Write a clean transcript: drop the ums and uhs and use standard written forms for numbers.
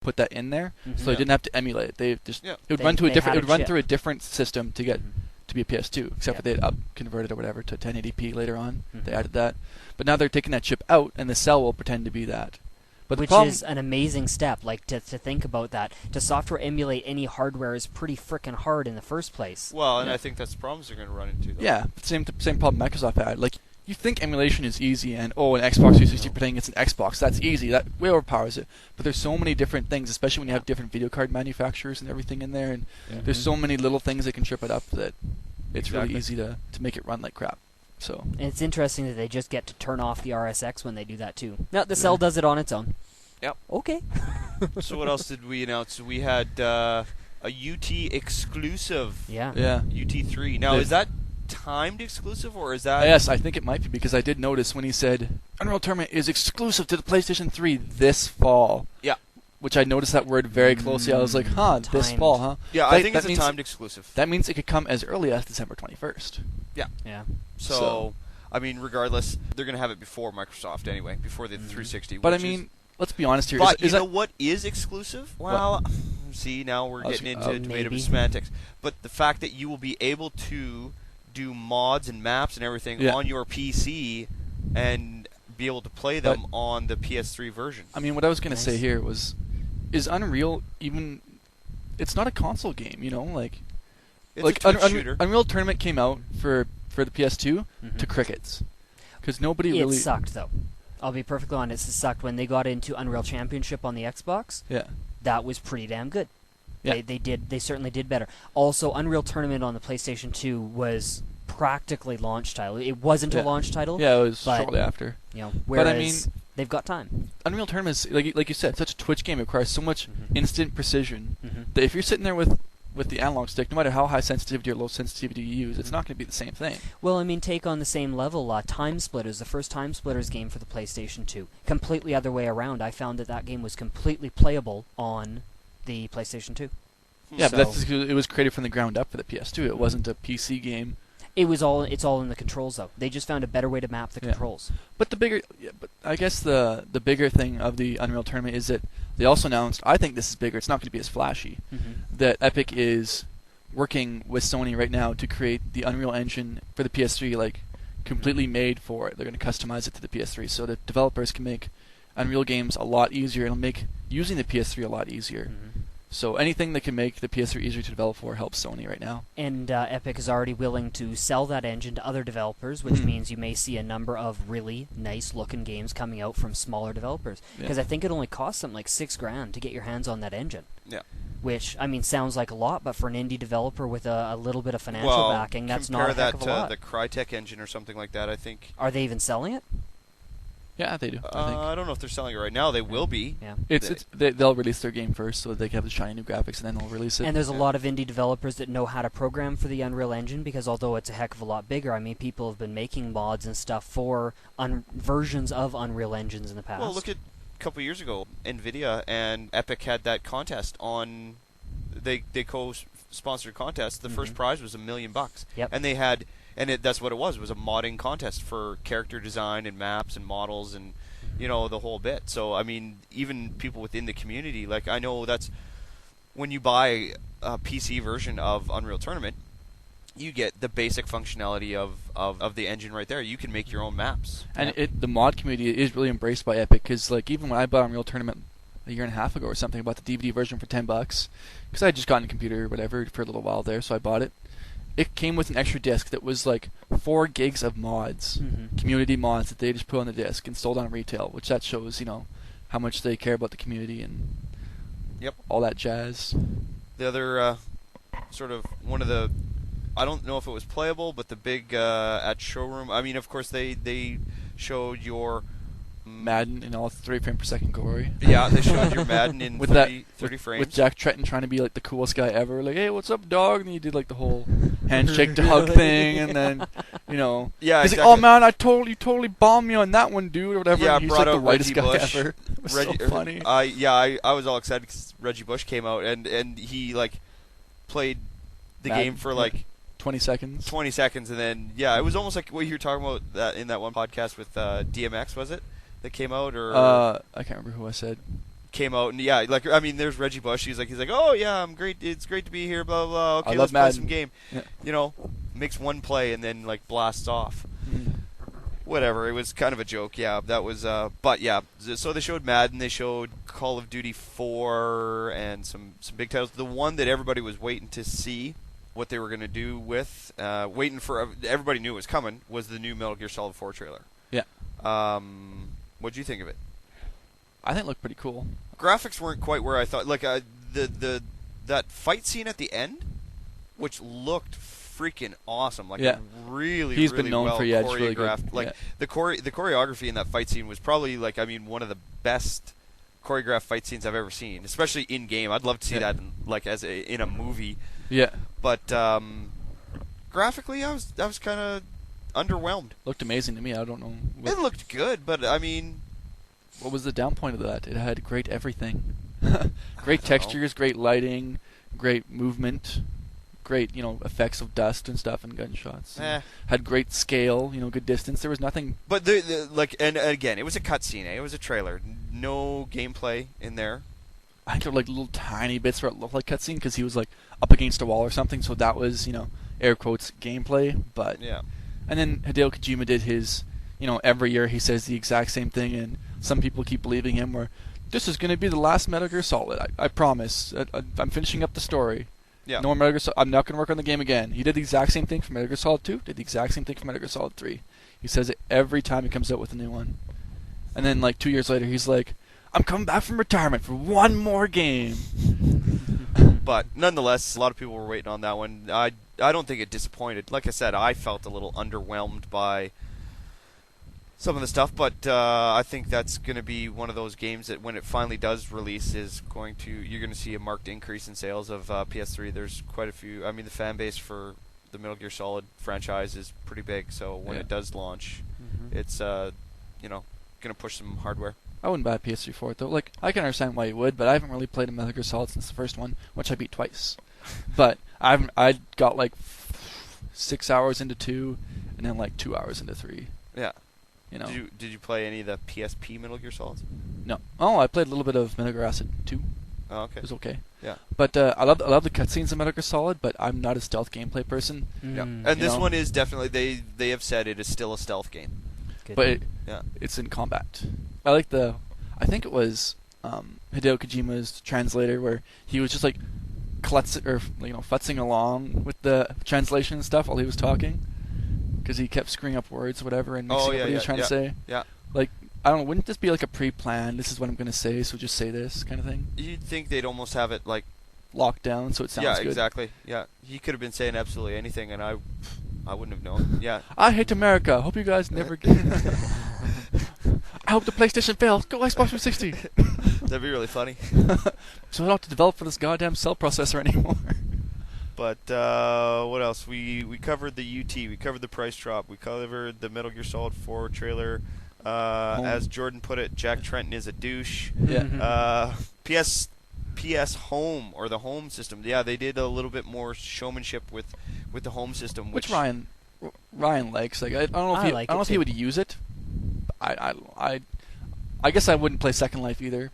put that in there, so they didn't have to emulate it. They just it would run through a different system to get to be a PS2, except for they'd converted or whatever to 1080p later on. They added that, but now they're taking that chip out, and the cell will pretend to be that. But which is an amazing step. Like to think about that, to software emulate any hardware is pretty frickin' hard in the first place. Well, and I think that's the problems they're going to run into. Though. Yeah, same problem Microsoft had. Like, you think emulation is easy, and an Xbox 360 pretending it's an Xbox, that's easy. That way overpowers it. But there's so many different things, especially when you have different video card manufacturers and everything in there, and there's so many little things that can trip it up that it's really easy to make it run like crap. So. And it's interesting that they just get to turn off the RSX when they do that too. No, the cell does it on its own. Yep. Okay. So what else did we announce? We had a UT exclusive. Yeah. UT3. Now, is that timed exclusive, or is that... Yes, I think it might be, because I did notice when he said, Unreal Tournament is exclusive to the PlayStation 3 this fall. Yeah. Which I noticed that word very closely. I was like, this fall, huh? Yeah, I think it's a timed exclusive. That means it could come as early as December 21st. Yeah. So, I mean, regardless, they're going to have it before Microsoft anyway, before the 360. But I mean, let's be honest here. But you know what is exclusive? Well, see, now we're getting into a bit of semantics. But the fact that you will be able to do mods and maps and everything on your PC and be able to play them on the PS3 version. I mean, what I was going to say here was, is Unreal even... It's not a console game, you know? Like, it's a Twitch shooter. Unreal Tournament came out for the PS2 to crickets. Because nobody really... It sucked, though. I'll be perfectly honest, it sucked. When they got into Unreal Championship on the Xbox, that was pretty damn good. Yeah. They certainly did better. Also, Unreal Tournament on the PlayStation 2 was practically launch title. It wasn't a launch title. Yeah, it was shortly after. You know, whereas but I mean, they've got time. Unreal Tournament is, like you said, such a Twitch game. It requires so much instant precision that if you're sitting there with the analog stick, no matter how high sensitivity or low sensitivity you use, it's not going to be the same thing. Well, I mean, take on the same level, Time Splitters, the first Time Splitters game for the PlayStation 2. Completely other way around. I found that game was completely playable on the PlayStation 2. Yeah, but that's because it was created from the ground up for the PS2. It wasn't a PC game. It's all in the controls, though. They just found a better way to map the controls. But but I guess the bigger thing of the Unreal Tournament is that they also announced, I think this is bigger, it's not going to be as flashy, that Epic is working with Sony right now to create the Unreal Engine for the PS3, like, completely made for it. They're going to customize it to the PS3 so that developers can make Unreal games a lot easier. It'll make using the PS3 a lot easier. So anything that can make the PS3 easier to develop for helps Sony right now. And Epic is already willing to sell that engine to other developers, which means you may see a number of really nice-looking games coming out from smaller developers. Because I think it only costs something like $6,000 to get your hands on that engine. Yeah. Which, I mean, sounds like a lot, but for an indie developer with a little bit of financial backing, that's not a heck of a lot. Compare that to the Crytek engine or something like that, I think. Are they even selling it? Yeah, they do. I don't know if they're selling it right now. They will be. Yeah. They'll release their game first so that they can have the shiny new graphics, and then they'll release it. And there's a lot of indie developers that know how to program for the Unreal Engine, because although it's a heck of a lot bigger, I mean, people have been making mods and stuff for versions of Unreal Engines in the past. Well, look at a couple years ago, NVIDIA and Epic had that contest on... They co-sponsored a contest. The first prize was $1 million. Yep. And they had... And that's what it was. It was a modding contest for character design and maps and models and, you know, the whole bit. So, I mean, even people within the community, like, I know that's... When you buy a PC version of Unreal Tournament, you get the basic functionality of the engine right there. You can make your own maps. And the mod community is really embraced by Epic, because, like, even when I bought Unreal Tournament a year and a half ago or something, I bought the DVD version for $10, because I had just gotten a computer or whatever for a little while there, so I bought it. It came with an extra disc that was like 4 gigs of mods, community mods that they just put on the disc and sold on retail, which that shows, you know, how much they care about the community and all that jazz. The other sort of one of the, I don't know if it was playable, but the big at showroom, I mean, of course they showed your Madden in all 30 frames per second glory. Yeah, they showed your Madden in with 30 frames. With Jack Tretton trying to be like the coolest guy ever. Like, hey, what's up, dog? And he did like the whole handshake to hug thing, and then, you know. Yeah, he's exactly. like, oh man, you totally bombed me on that one, dude, or whatever. Yeah, and he's brought like the out whitest Reggie guy Bush. ever. It was so funny. I was all excited because Reggie Bush came out, and he, like, played the game for, like... 20 seconds. 20 seconds, and then, it was almost like what you were talking about in that one podcast with DMX, was it? That came out, or I can't remember who I said. came out and there's Reggie Bush. He's like, oh yeah, I'm great. It's great to be here. Blah blah. Blah. Okay, let's play some game. Yeah. Makes one play and then like blasts off. Whatever. It was kind of a joke. Yeah, that was. But yeah, so they showed Madden. They showed Call of Duty 4 and some big titles. The one that everybody was waiting to see what they were going to do with, everybody knew it was coming, was the new Metal Gear Solid 4 trailer. Yeah. What'd you think of it? I think it looked pretty cool. Graphics weren't quite where I thought. Like that fight scene at the end, which looked freaking awesome. Like really, he's really been known well for choreographed. Really the choreography in that fight scene was probably one of the best choreographed fight scenes I've ever seen, especially in game. I'd love to see that in a movie. Yeah. But graphically, I was kind of underwhelmed. Looked amazing to me. I don't know. It looked good, but I mean, what was the down point of that? It had great everything. Great textures, great lighting, great movement, great effects of dust and stuff and gunshots. Had great scale, good distance. There was nothing. But and again, it was a cutscene. It was a trailer. No gameplay in there. I think there were like little tiny bits where it looked like cutscene because he was like up against a wall or something. So that was air quotes gameplay. But yeah. And then Hideo Kojima did his every year he says the exact same thing, and some people keep believing him. Where this is going to be the last Metal Gear Solid. I promise. I'm finishing up the story. Yeah. No more Metal Gear Solid. I'm not going to work on the game again. He did the exact same thing for Metal Gear Solid 2. Did the exact same thing for Metal Gear Solid 3. He says it every time he comes out with a new one. And then like 2 years later, he's like, I'm coming back from retirement for one more game. But nonetheless, a lot of people were waiting on that one. I don't think it disappointed. Like I said, I felt a little underwhelmed by some of the stuff, but I think that's going to be one of those games that when it finally does release you're going to see a marked increase in sales of PS3. There's quite a few. I mean, the fan base for the Metal Gear Solid franchise is pretty big, so when it does launch, it's going to push some hardware. I wouldn't buy a PS3 for it though. Like, I can understand why you would, but I haven't really played a Metal Gear Solid since the first one, which I beat twice. But I got like 6 hours into 2, and then like 2 hours into 3. Yeah. Did you play any of the PSP Metal Gear Solids? No. Oh, I played a little bit of Metal Gear Acid 2. Oh, okay. It was okay. Yeah. But I love the cutscenes of Metal Gear Solid, but I'm not a stealth gameplay person. Yeah. And this one is definitely they have said it is still a stealth game. Good. But it's in combat. I like I think it was Hideo Kojima's translator where he was just like futzing along with the translation and stuff while he was talking. Because he kept screwing up words or whatever and mixing up what he was trying to say. Yeah. Like, I don't know, wouldn't this be like a pre-planned, this is what I'm going to say, so just say this kind of thing? You'd think they'd almost have it like locked down so it sounds good. Yeah, exactly. Yeah. He could have been saying absolutely anything and I wouldn't have known. Yeah. I hate America. Hope you guys never get I hope the PlayStation fails. Go Xbox 360. That'd be really funny. So I don't have to develop for this goddamn cell processor anymore. But what else? We covered the UT. We covered the price drop. We covered the Metal Gear Solid 4 trailer. As Jordan put it, Jack Trenton is a douche. Yeah. PS Home, or the home system. Yeah, they did a little bit more showmanship with the home system, which Ryan likes. Like I don't know if he would use it. I guess I wouldn't play Second Life either.